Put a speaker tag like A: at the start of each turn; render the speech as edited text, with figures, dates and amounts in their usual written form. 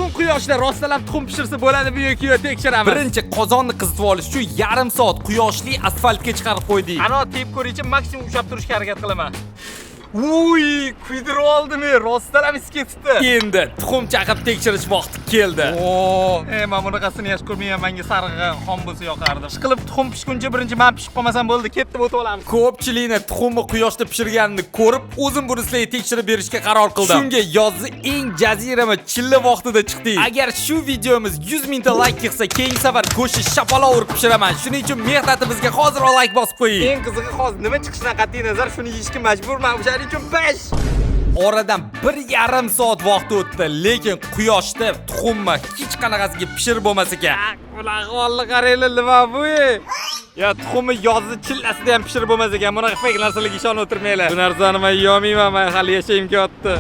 A: Bugun quyoshda rostdan tuxum pishirsa bo'ladimi yoki yo'q tekshiramiz. Birinchi qozonni qizitib olish uchun yarim soat quyoshli asfaltga chiqarib qo'ydik. Ana tep ko'rish maksimum ushlab turishga harakat qilaman. Uy, kuydirib oldim, rostdan ham is ketibdi. Endi tuxum chaqib tekshirish vaqti keldi. Men bunaqasini yaxshi ko'rmayman, menga sarig'i xom bo'lsa yoqardi. Ishqilib tuxum pishguncha birinchi men pishib qolmasam bo'ldi, ketib o'tib olamiz. Ko'pchilikni tuxumni quyoshda pishirganini ko'rib, o'zim buni sizlarga tekshirib berishga qaror qildim. Shunga yozgi eng jazirama chilla vaqtida chiqdik. Agar shu videomiz 100 mingta like kelsa, keyingi safar go'shtni shapaloq urib pishiraman. Shuning uchun mehnatimizga hozir like bosib qo'ying. Eng qizig'i hozir nima chiqishidan qat'iy nazar shuni yeyishga majburman. Uchun bash. Oradan 1,5 soat vaqt o'tdi, lekin quyoshda tuxumni hech qanaqasiga pishirib bo'lmas ekan. Bular g'olli qaranglar nima bu? Ya tuxumni yozgi chillasida ham pishirib bo'lmas ekan. Bunaqa fake narsalarga ishonib o'tirmanglar. Bu narsani men yo'mayman, men hali yashashim ketyapti.